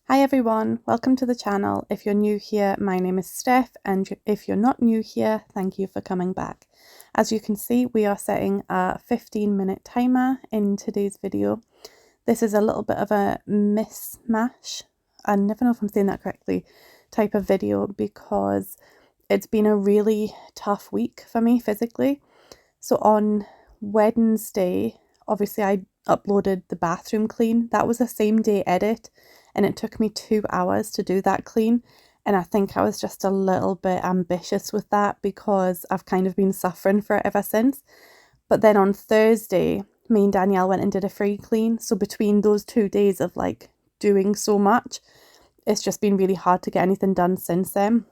Hi everyone, welcome to the channel. If you're new here, my name is Steph, and if you're not new here, thank you for coming back. As you can see, we are setting a 15-minute timer in today's video. This is a little bit of a mismatch, I never know if I'm saying that correctly, type of video because it's been a really tough week for me physically. So on Wednesday, obviously I uploaded the bathroom clean. That was a same day edit and it took me 2 hours to do that clean. And I think I was just a little bit ambitious with that because I've kind of been suffering for it ever since. But then on Thursday, me and Danielle went and did a free clean. So between those 2 days of like doing so much, it's just been really hard to get anything done since then.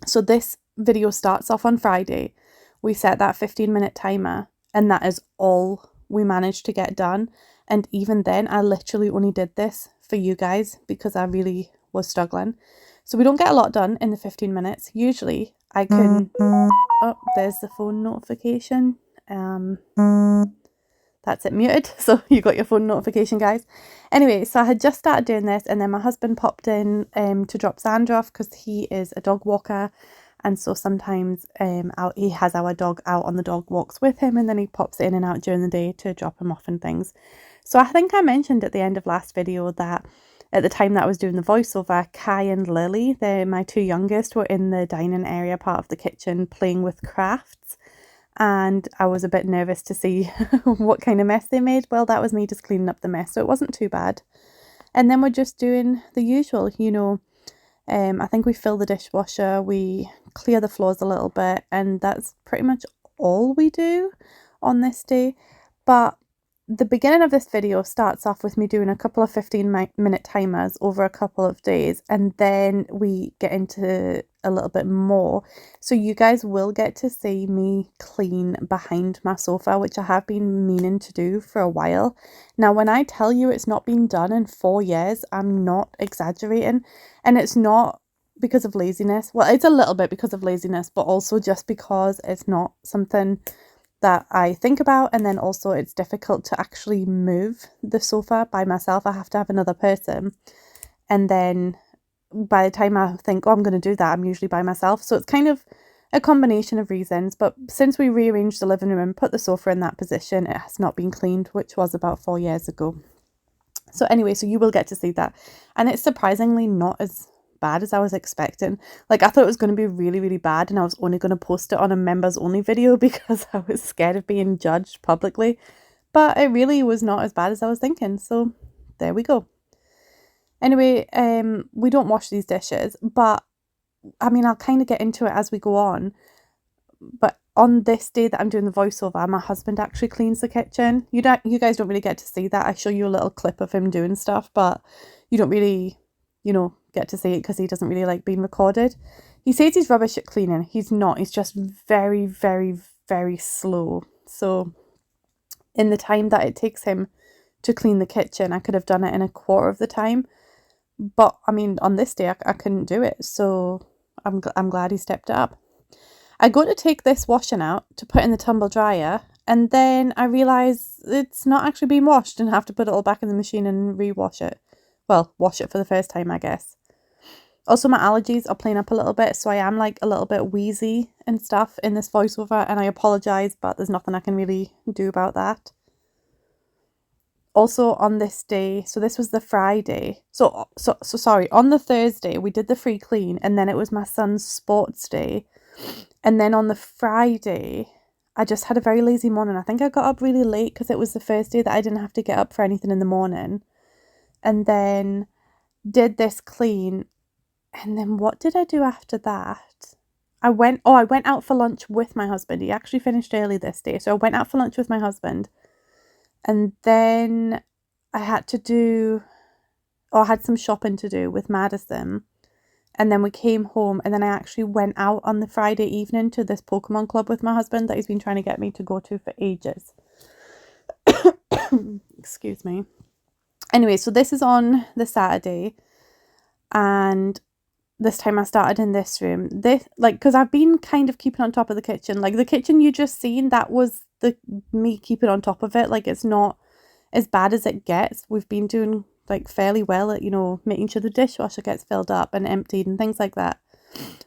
So this video starts off on Friday. We set that 15-minute timer and that is all we managed to get done. And even then, I literally only did this for you guys because I really was struggling. So we don't get a lot done in the 15 minutes. Usually I can... Oh, there's the phone notification. That's it muted. So you got your phone notification, guys. Anyway, so I had just started doing this and then my husband popped in to drop Sandra off because he is a dog walker. And so sometimes he has our dog out on the dog walks with him and then he pops in and out during the day to drop him off and things. So I think I mentioned at the end of last video that at the time that I was doing the voiceover, Kai and Lily, my two youngest, were in the dining area part of the kitchen playing with crafts. And I was a bit nervous to see what kind of mess they made. Well, that was me just cleaning up the mess, so it wasn't too bad. And then we're just doing the usual, you know. I think we fill the dishwasher, we clear the floors a little bit, and that's pretty much all we do on this day. But the beginning of this video starts off with me doing a couple of 15-minute timers over a couple of days, and then we get into a little bit more. So you guys will get to see me clean behind my sofa, which I have been meaning to do for a while. Now, when I tell you it's not been done in 4 years, I'm not exaggerating. And it's not because of laziness. Well, it's a little bit because of laziness, but also just because it's not something that I think about, and then also it's difficult to actually move the sofa by myself. I have to have another person, and then by the time I think, oh, I'm going to do that, I'm usually by myself. So it's kind of a combination of reasons, but since we rearranged the living room and put the sofa in that position, it has not been cleaned, which was about 4 years ago. So anyway, so you will get to see that, and it's surprisingly not as bad as I was expecting. Like, I thought it was going to be really, really bad, and I was only going to post it on a members only video because I was scared of being judged publicly, but it really was not as bad as I was thinking. So there we go. Anyway, we don't wash these dishes, but I mean, I'll kind of get into it as we go on. But on this day that I'm doing the voiceover, my husband actually cleans the kitchen. You guys don't really get to see that. I show you a little clip of him doing stuff, but you don't really, you know, get to see it because he doesn't really like being recorded. He says he's rubbish at cleaning. He's not. He's just very, very, very slow. So in the time that it takes him to clean the kitchen, I could have done it in a quarter of the time. But I mean, on this day, I couldn't do it. So I'm glad he stepped it up. I go to take this washing out to put in the tumble dryer, and then I realise it's not actually being washed and I have to put it all back in the machine and re-wash it. Well, wash it for the first time, I guess. Also, my allergies are playing up a little bit, so I am like a little bit wheezy and stuff in this voiceover, and I apologise, but there's nothing I can really do about that. Also on this day, so this was the Friday, so sorry, on the Thursday we did the free clean, and then it was my son's sports day, and then on the Friday I just had a very lazy morning. I think I got up really late because it was the first day that I didn't have to get up for anything in the morning, and then did this clean. And then what did I do after that? I went out for lunch with my husband. He actually finished early this day, so I went out for lunch with my husband. And then I had some shopping to do with Madison. And then we came home, and then I actually went out on the Friday evening to this Pokemon club with my husband that he's been trying to get me to go to for ages. Excuse me. Anyway, so this is on the Saturday, and this time I started in this room. Because I've been kind of keeping on top of the kitchen. Like, the kitchen you just seen, that was me keeping on top of it. Like, it's not as bad as it gets. We've been doing like fairly well at, you know, making sure the dishwasher gets filled up and emptied and things like that.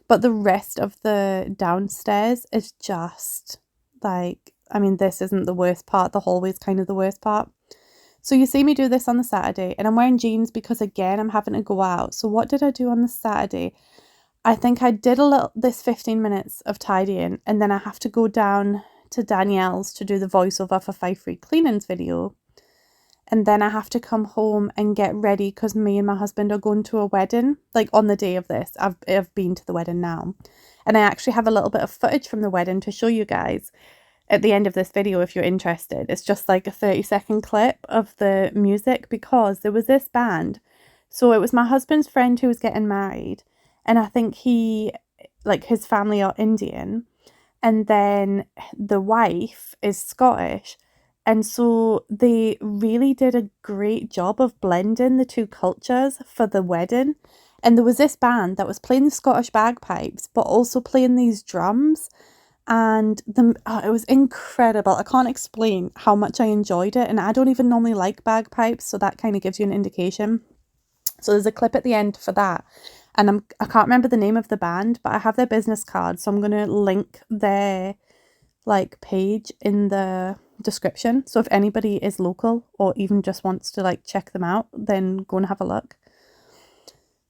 But the rest of the downstairs is just like, I mean, this isn't the worst part. The hallway's kind of the worst part. So you see me do this on the Saturday, and I'm wearing jeans because, again, I'm having to go out. So what did I do on the Saturday? I think I did this 15 minutes of tidying, and then I have to go down to Danielle's to do the voiceover for 5 Free Cleanings video. And then I have to come home and get ready because me and my husband are going to a wedding, like on the day of this. I've been to the wedding now. And I actually have a little bit of footage from the wedding to show you guys at the end of this video if you're interested. It's just like a 30-second clip of the music because there was this band. So it was my husband's friend who was getting married. And I think his family are Indian. And then the wife is Scottish. And so they really did a great job of blending the two cultures for the wedding. And there was this band that was playing the Scottish bagpipes, but also playing these drums. And it was incredible. I can't explain how much I enjoyed it. And I don't even normally like bagpipes, so that kind of gives you an indication. So there's a clip at the end for that. And I can't remember the name of the band, but I have their business card. So I'm going to link their page in the description. So if anybody is local or even just wants to check them out, then go and have a look.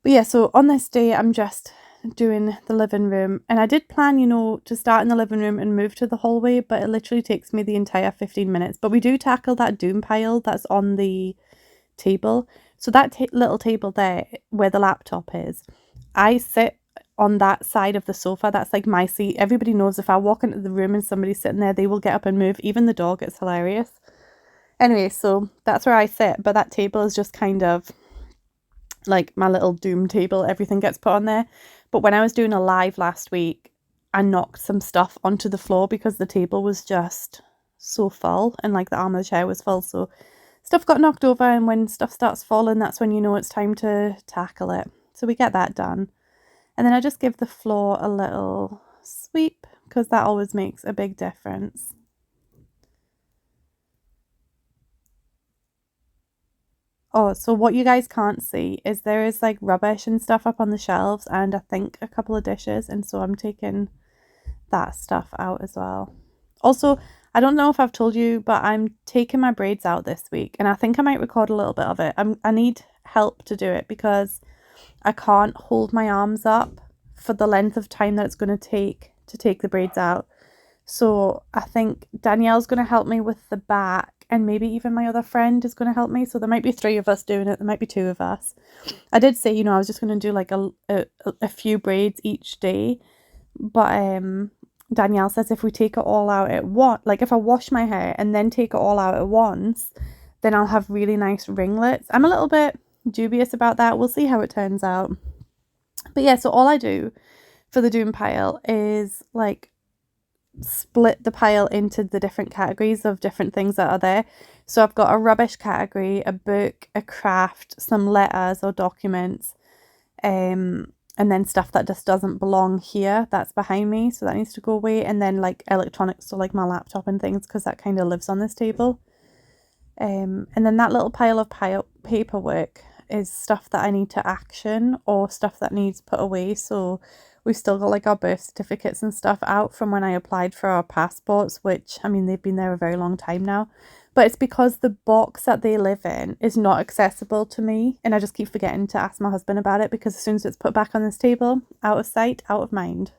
But yeah, so on this day, I'm just doing the living room. And I did plan, to start in the living room and move to the hallway, but it literally takes me the entire 15 minutes. But we do tackle that doom pile that's on the table. So that little table there where the laptop is, I sit on that side of the sofa. That's like my seat. Everybody knows if I walk into the room and somebody's sitting there, they will get up and move. Even the dog. It's hilarious. Anyway, so that's where I sit. But that table is just kind of like my little doom table. Everything gets put on there. But when I was doing a live last week, I knocked some stuff onto the floor because the table was just so full and the arm of the chair was full. So stuff got knocked over, and when stuff starts falling, that's when you know it's time to tackle it. So we get that done. And then I just give the floor a little sweep because that always makes a big difference. Oh, so what you guys can't see is there is rubbish and stuff up on the shelves, and I think a couple of dishes, and so I'm taking that stuff out as well. Also, I don't know if I've told you, but I'm taking my braids out this week, and I think I might record a little bit of it. I need help to do it because I can't hold my arms up for the length of time that it's going to take the braids out. So I think Danielle's going to help me with the back, and maybe even my other friend is going to help me. So there might be 3 of us doing it. There might be 2 of us. I did say, I was just going to do a few braids each day. But Danielle says if we take it all out at once, if I wash my hair and then take it all out at once, then I'll have really nice ringlets. I'm a little bit dubious about that. We'll see how it turns out. But yeah, so all I do for the doom pile is split the pile into the different categories of different things that are there. So I've got a rubbish category, a book, a craft, some letters or documents, and then stuff that just doesn't belong here, that's behind me, so that needs to go away. And then electronics, so my laptop and things, because that kind of lives on this table. And then that little pile of paperwork is stuff that I need to action or stuff that needs put away. So we've still got our birth certificates and stuff out from when I applied for our passports, which, I mean, they've been there a very long time now. But it's because the box that they live in is not accessible to me. And I just keep forgetting to ask my husband about it because as soon as it's put back on this table, out of sight, out of mind.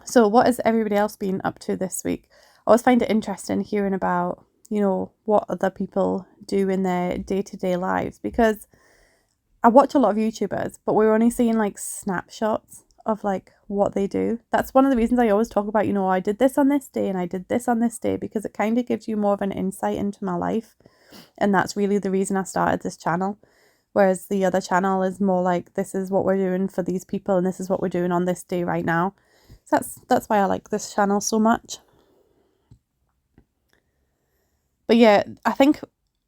So what has everybody else been up to this week? I always find it interesting hearing about, what other people do in their day-to-day lives, because I watch a lot of YouTubers, but we're only seeing snapshots of what they do. That's one of the reasons I always talk about, I did this on this day and I did this on this day, because it kind of gives you more of an insight into my life. And that's really the reason I started this channel. Whereas the other channel is more this is what we're doing for these people and this is what we're doing on this day right now. So that's why I like this channel so much. But yeah, I think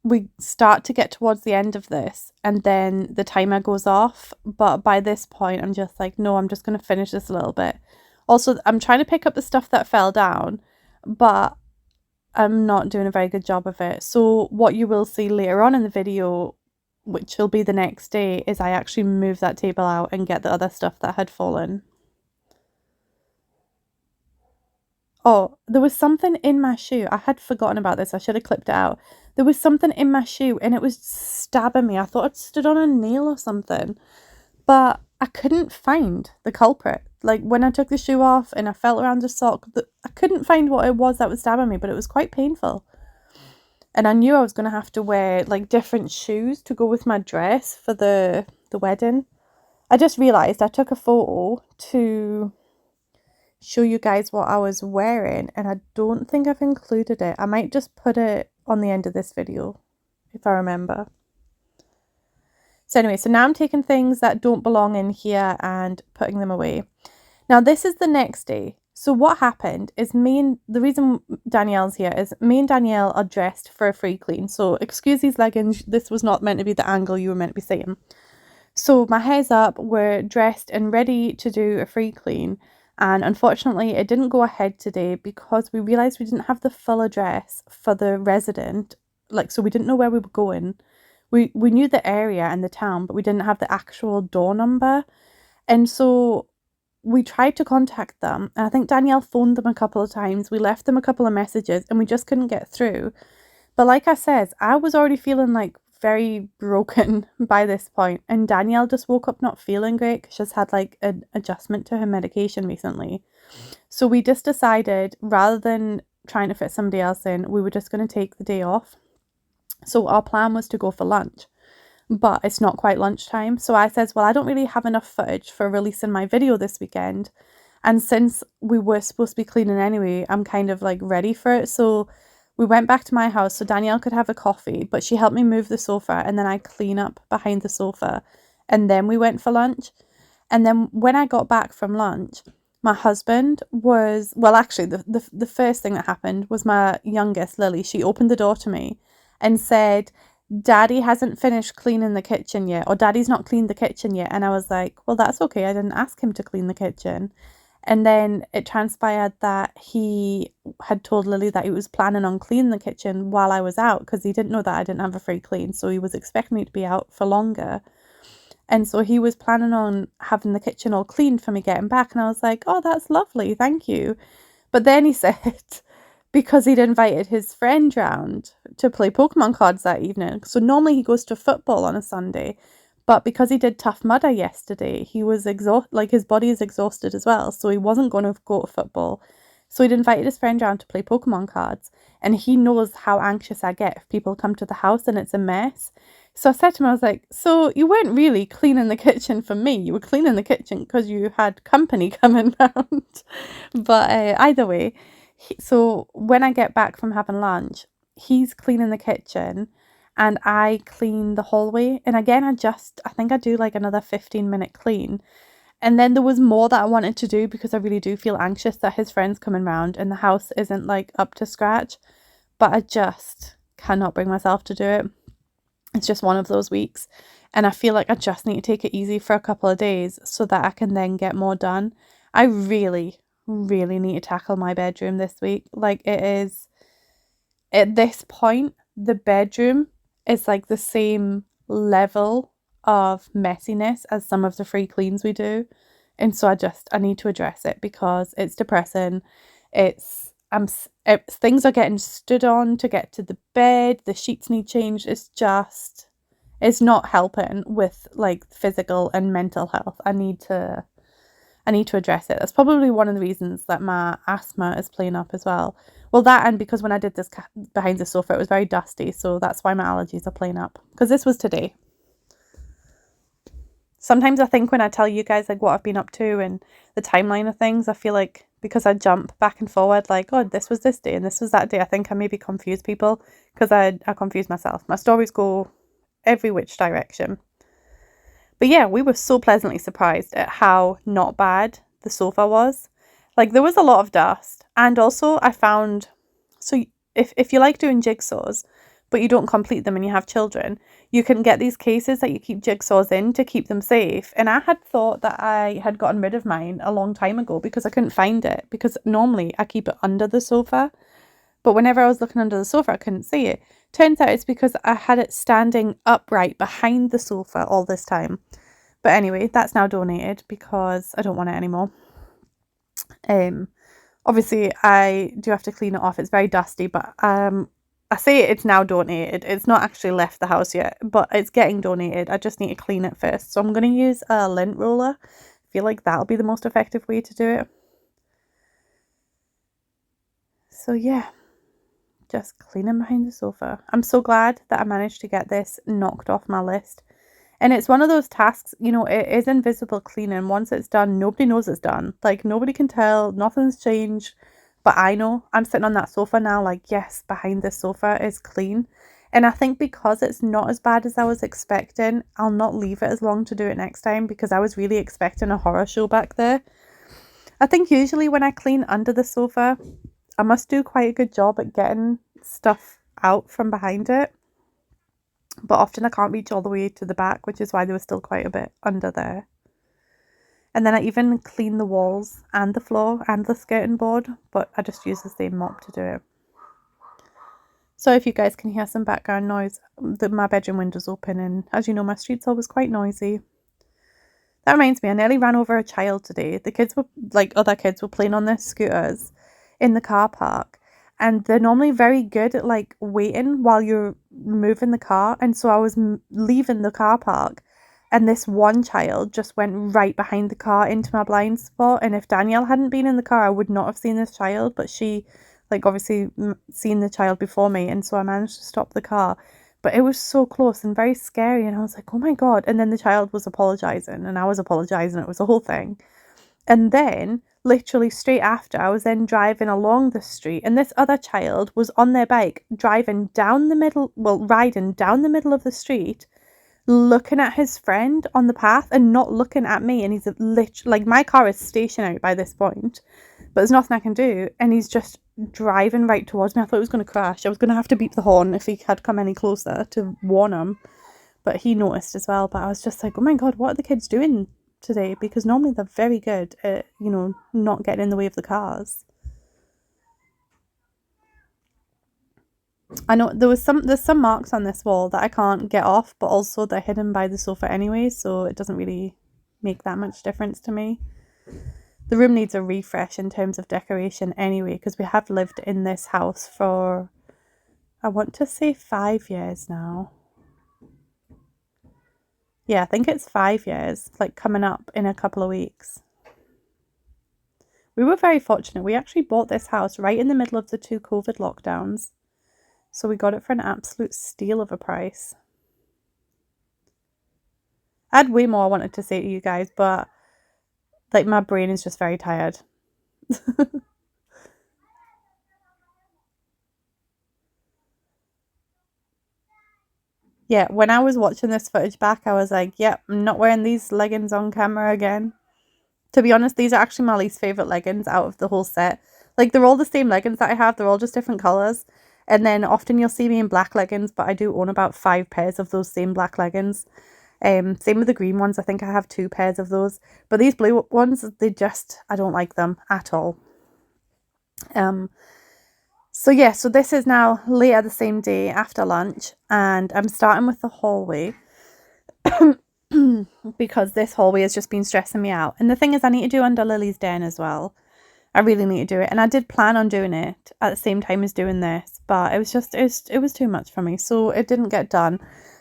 we start to get towards the end of this and then the timer goes off. But by this point, I'm just no, I'm just going to finish this a little bit. Also, I'm trying to pick up the stuff that fell down, but I'm not doing a very good job of it. So what you will see later on in the video, which will be the next day, is I actually move that table out and get the other stuff that had fallen. Oh, there was something in my shoe. I had forgotten about this. I should have clipped it out. There was something in my shoe and it was stabbing me. I thought I'd stood on a nail or something, but I couldn't find the culprit. Like when I took the shoe off and I felt around the sock, I couldn't find what it was that was stabbing me, but it was quite painful. And I knew I was going to have to wear like different shoes to go with my dress for the wedding. I just realised I took a photo to show you guys what I was wearing and I don't think I've included it. I might just put it on the end of this video if I remember. So anyway, so now I'm taking things that don't belong in here and putting them away. Now this is the next day. So what happened is the reason Danielle's here is me and Danielle are dressed for a free clean. So excuse these leggings, this was not meant to be the angle you were meant to be seeing. So my hair's up, we're dressed and ready to do a free clean. And unfortunately it didn't go ahead today because we realised we didn't have the full address for the resident. Like, so we didn't know where we were going. We knew the area and the town, but we didn't have the actual door number. And so we tried to contact them. And I think Danielle phoned them a couple of times. We left them a couple of messages and we just couldn't get through. But like I said, I was already feeling like very broken by this point. And Danielle just woke up not feeling great because she's had like an adjustment to her medication recently. So we just decided rather than trying to fit somebody else in, we were just going to take the day off. So our plan was to go for lunch, but it's not quite lunchtime. So I says, well, I don't really have enough footage for releasing my video this weekend. And since we were supposed to be cleaning anyway, I'm kind of like ready for it. So we went back to my house so Danielle could have a coffee, but she helped me move the sofa and then I clean up behind the sofa. And then we went for lunch. And then when I got back from lunch, my husband was, well, actually the first thing that happened was my youngest, Lily, she opened the door to me and said, Daddy hasn't finished cleaning the kitchen yet, or Daddy's not cleaned the kitchen yet. And I was like, well, that's okay. I didn't ask him to clean the kitchen. And then it transpired that he had told Lily that he was planning on cleaning the kitchen while I was out because he didn't know that I didn't have a free clean. So he was expecting me to be out for longer. And so he was planning on having the kitchen all cleaned for me getting back. And I was like, oh, that's lovely. Thank you. But then he said, because he'd invited his friend round to play Pokemon cards that evening. So normally he goes to football on a Sunday, but because he did Tough Mudder yesterday, he was exhausted, like his body is exhausted as well. So he wasn't going to go to football. So he'd invited his friend round to play Pokemon cards. And he knows how anxious I get if people come to the house and it's a mess. So I said to him, I was like, so you weren't really cleaning the kitchen for me. You were cleaning the kitchen because you had company coming round. But either way, so when I get back from having lunch, he's cleaning the kitchen and I clean the hallway. And again, I think I do like another 15-minute clean. And then there was more that I wanted to do because I really do feel anxious that his friend's coming round and the house isn't like up to scratch. But I just cannot bring myself to do it. It's just one of those weeks. And I feel like I just need to take it easy for a couple of days so that I can then get more done. I really need to tackle my bedroom this week. Like it is, at this point, the bedroom is like the same level of messiness as some of the free cleans we do. And so I need to address it because it's depressing. Things are getting stood on to get to the bed. The sheets need changed. It's not helping with like physical and mental health. I need to address it. That's probably one of the reasons that my asthma is playing up as well. Well, that and because when I did this behind the sofa, it was very dusty. So that's why my allergies are playing up. Because this was today. Sometimes I think when I tell you guys like what I've been up to and the timeline of things, I feel like because I jump back and forward, like, oh, this was this day and this was that day. I think I maybe confuse people because I confuse myself. My stories go every which direction. But yeah, we were so pleasantly surprised at how not bad the sofa was. Like there was a lot of dust. And also I found, so if you like doing jigsaws, but you don't complete them and you have children, you can get these cases that you keep jigsaws in to keep them safe. And I had thought that I had gotten rid of mine a long time ago because I couldn't find it. Because normally I keep it under the sofa. But whenever I was looking under the sofa, I couldn't see it. Turns out it's because I had it standing upright behind the sofa all this time. But anyway, that's now donated because I don't want it anymore. Obviously I do have to clean it off. It's very dusty, but I say it's now donated. It's not actually left the house yet, but it's getting donated. I just need to clean it first. So I'm going to use a lint roller. I feel like that'll be the most effective way to do it. So yeah, just cleaning behind the sofa. I'm so glad that I managed to get this knocked off my list. And it's one of those tasks, you know, it is invisible cleaning. Once it's done, nobody knows it's done. Like, nobody can tell, nothing's changed. But I know. I'm sitting on that sofa now, like, yes, behind this sofa is clean. And I think because it's not as bad as I was expecting, I'll not leave it as long to do it next time, because I was really expecting a horror show back there. I think usually when I clean under the sofa, I must do quite a good job at getting stuff out from behind it. But often I can't reach all the way to the back, which is why there was still quite a bit under there. And then I even clean the walls and the floor and the skirting board, but I just use the same mop to do it. So if you guys can hear some background noise, my bedroom window's open, and as you know, my street's always quite noisy. That reminds me, I nearly ran over a child today. The kids were, like, other kids were playing on their scooters in the car park, and they're normally very good at, like, waiting while you're moving the car. And so I was leaving the car park, and this one child just went right behind the car into my blind spot. And if Danielle hadn't been in the car, I would not have seen this child, but she, like, obviously seen the child before me, and so I managed to stop the car. But it was so close and very scary, and I was like, oh my God. And then the child was apologising, and I was apologising. It was a whole thing. And then, literally straight after, I was then driving along the street, and this other child was on their bike, riding down the middle of the street, looking at his friend on the path and not looking at me. And he's literally, like, my car is stationary by this point, but there's nothing I can do. And he's just driving right towards me. I thought he was going to crash. I was going to have to beep the horn if he had come any closer to warn him. But he noticed as well. But I was just like, oh my God, what are the kids doing today? Because normally they're very good at, you know, not getting in the way of the cars. I know there's some marks on this wall that I can't get off, but also they're hidden by the sofa anyway, so it doesn't really make that much difference to me. The room needs a refresh in terms of decoration anyway, because we have lived in this house for, I want to say 5 years now. Yeah, I think it's 5 years, like coming up in a couple of weeks. We were very fortunate. We actually bought this house right in the middle of the 2 COVID lockdowns. So we got it for an absolute steal of a price. I had way more I wanted to say to you guys, but, like, my brain is just very tired. Yeah, when I was watching this footage back, I was like, yep, I'm not wearing these leggings on camera again. To be honest, these are actually my least favourite leggings out of the whole set. Like, they're all the same leggings that I have. They're all just different colours. And then often you'll see me in black leggings, but I do own about 5 pairs of those same black leggings. Same with the green ones. I think I have 2 pairs of those. But these blue ones, I don't like them at all. So yeah, so this is now later the same day after lunch, and I'm starting with the hallway because this hallway has just been stressing me out. And the thing is, I need to do under Lily's den as well. I really need to do it, and I did plan on doing it at the same time as doing this, but it was too much for me, so it didn't get done.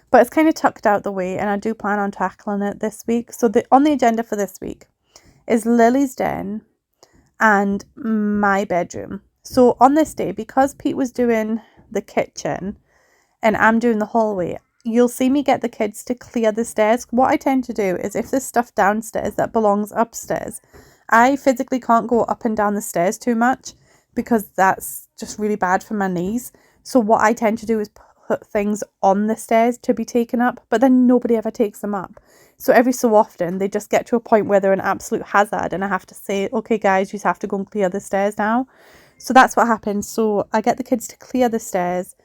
But it's kind of tucked out the way, and I do plan on tackling it this week. So on the agenda for this week is Lily's den and my bedroom. So on this day, because Pete was doing the kitchen and I'm doing the hallway, you'll see me get the kids to clear the stairs. What I tend to do is, if there's stuff downstairs that belongs upstairs, I physically can't go up and down the stairs too much because that's just really bad for my knees. So what I tend to do is put things on the stairs to be taken up, but then nobody ever takes them up. So every so often they just get to a point where they're an absolute hazard and I have to say, okay guys, you have to go and clear the stairs now. So that's what happens. So I get the kids to clear the stairs,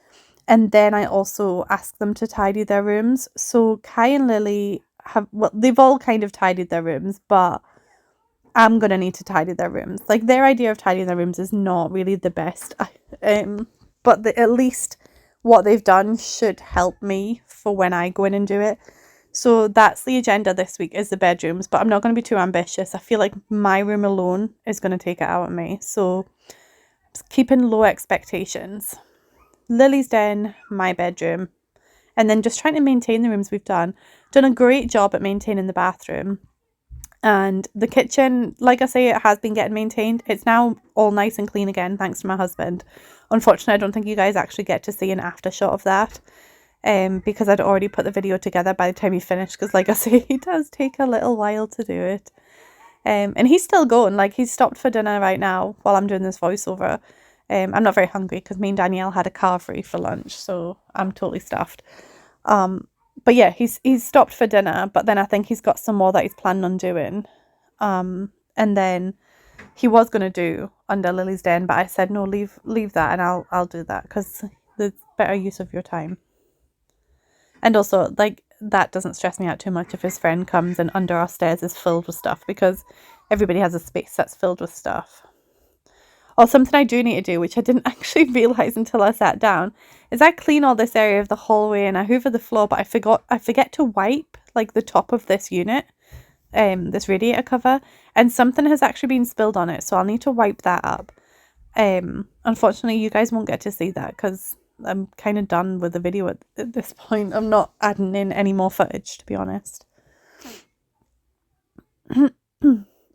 and then I also ask them to tidy their rooms. So Kai and Lily they've all kind of tidied their rooms, but I'm going to need to tidy their rooms. Like, their idea of tidying their rooms is not really the best. But at least what they've done should help me for when I go in and do it. So that's the agenda this week, is the bedrooms, but I'm not going to be too ambitious. I feel like my room alone is going to take it out of me. So just keeping low expectations. Lily's den, my bedroom, and then just trying to maintain the rooms we've done. Done a great job at maintaining the bathroom. And the kitchen, like I say, it has been getting maintained. It's now all nice and clean again, thanks to my husband. Unfortunately, I don't think you guys actually get to see an after shot of that. Because I'd already put the video together by the time he finished, because like I say, he does take a little while to do it. And he's still going, like he's stopped for dinner right now while I'm doing this voiceover. I'm not very hungry because me and Danielle had a car free for lunch, so I'm totally stuffed. But yeah, he's stopped for dinner, but then I think he's got some more that he's planning on doing. And then he was going to do under Lily's Den, but I said no, leave that, and I'll do that because there's better use of your time. And also, like, that doesn't stress me out too much if his friend comes and under our stairs is filled with stuff, because everybody has a space that's filled with stuff. Or something I do need to do, which I didn't actually realise until I sat down, is I clean all this area of the hallway and I hoover the floor, but I forget to wipe, like, the top of this unit, this radiator cover, and something has actually been spilled on it, so I'll need to wipe that up. Unfortunately, you guys won't get to see that because I'm kind of done with the video at this point. I'm not adding in any more footage, to be honest.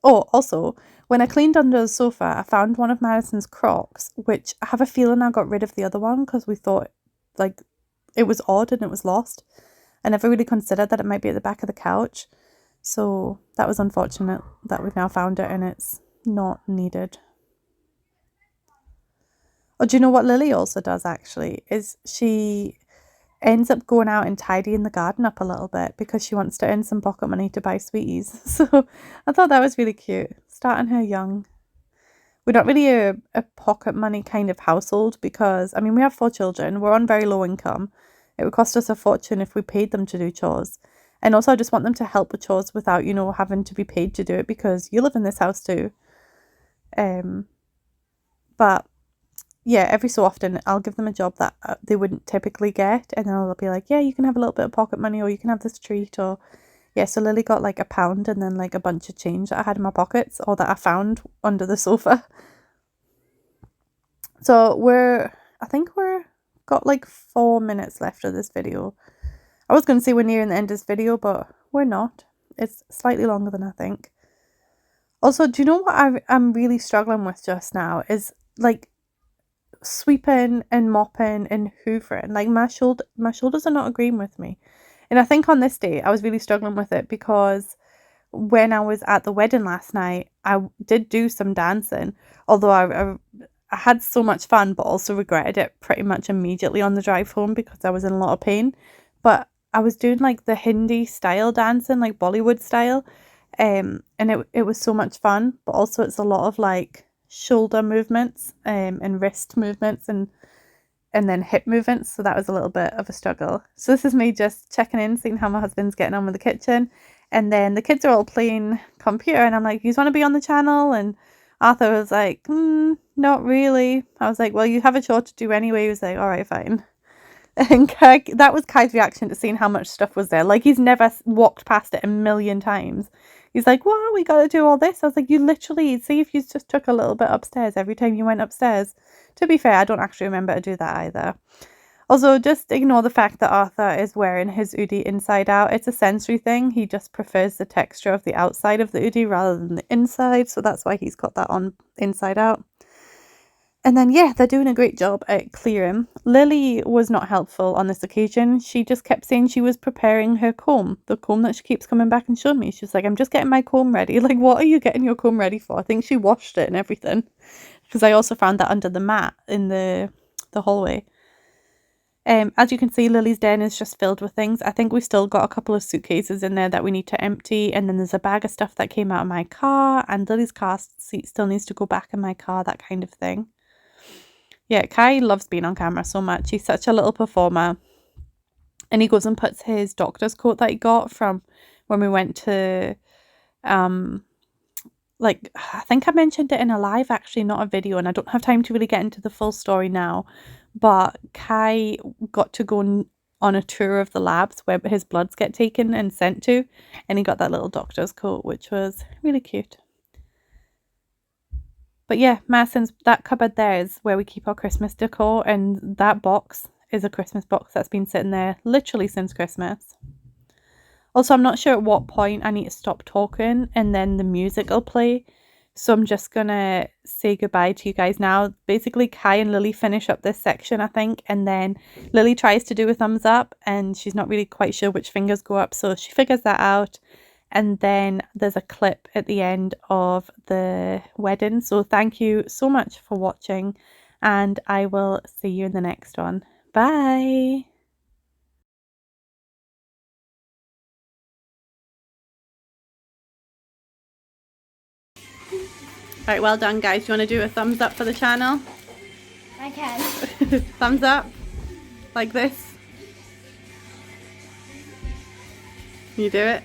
Oh, also, when I cleaned under the sofa, I found one of Madison's Crocs, which I have a feeling I got rid of the other one because we thought, like, it was odd and it was lost. I never really considered that it might be at the back of the couch. So that was unfortunate that we've now found it and it's not needed. Oh, do you know what Lily also does, actually? Is she ends up going out and tidying the garden up a little bit because she wants to earn some pocket money to buy sweeties. So I thought that was really cute, starting her young. We're not really a pocket money kind of household because, I mean, we have 4 children. We're on very low income. It would cost us a fortune if we paid them to do chores. And also, I just want them to help with chores without, you know, having to be paid to do it, because you live in this house too. But yeah, every so often I'll give them a job that they wouldn't typically get, and then I'll be like, yeah, you can have a little bit of pocket money, or you can have this treat, or yeah. So Lily got like £1 and then like a bunch of change that I had in my pockets, or that I found under the sofa. So I think we're got like 4 minutes left of this video. I was going to say we're nearing the end of this video, but we're not. It's slightly longer than I think. Also, do you know what I'm really struggling with just now is like sweeping and mopping and hoovering. Like my shoulders are not agreeing with me, and I think on this day I was really struggling with it because when I was at the wedding last night, I did do some dancing, although I had so much fun but also regretted it pretty much immediately on the drive home because I was in a lot of pain. But I was doing like the Hindi style dancing, like Bollywood style, and it was so much fun, but also it's a lot of like shoulder movements and wrist movements and then hip movements, so that was a little bit of a struggle. So this is me just checking in, seeing how my husband's getting on with the kitchen, and then the kids are all playing computer and I'm like, you want to be on the channel? And Arthur was like, not really. I was like, well, you have a chore to do anyway. He was like, all right, fine. And that was Kai's reaction to seeing how much stuff was there. Like, he's never walked past it a million times. He's like, what? We got to do all this? I was like, you literally, see if you just took a little bit upstairs every time you went upstairs. To be fair, I don't actually remember to do that either. Also, just ignore the fact that Arthur is wearing his hoodie inside out. It's a sensory thing. He just prefers the texture of the outside of the hoodie rather than the inside. So that's why he's got that on inside out. And then, yeah, they're doing a great job at clearing. Lily was not helpful on this occasion. She just kept saying she was preparing her comb, the comb that she keeps coming back and showing me. She's like, I'm just getting my comb ready. Like, what are you getting your comb ready for? I think she washed it and everything. Because I also found that under the mat in the hallway. As you can see, Lily's den is just filled with things. I think we still got a couple of suitcases in there that we need to empty. And then there's a bag of stuff that came out of my car. And Lily's car seat still needs to go back in my car, that kind of thing. Yeah, Kai loves being on camera so much. He's such a little performer. And he goes and puts his doctor's coat that he got from when we went to like, I think I mentioned it in a live, actually, not a video, and I don't have time to really get into the full story now, but Kai got to go on a tour of the labs where his bloods get taken and sent to, and he got that little doctor's coat, which was really cute. But yeah, Madison's, that cupboard there is where we keep our Christmas decor, and that box is a Christmas box that's been sitting there literally since Christmas. Also, I'm not sure at what point I need to stop talking and then the music will play. So I'm just gonna say goodbye to you guys now. Basically, Kai and Lily finish up this section, I think, and then Lily tries to do a thumbs up and she's not really quite sure which fingers go up, so she figures that out. And then there's a clip at the end of the wedding. So thank you so much for watching, and I will see you in the next one. Bye. Right, well done, guys. You want to do a thumbs up for the channel? I can. Thumbs up, like this. You do it.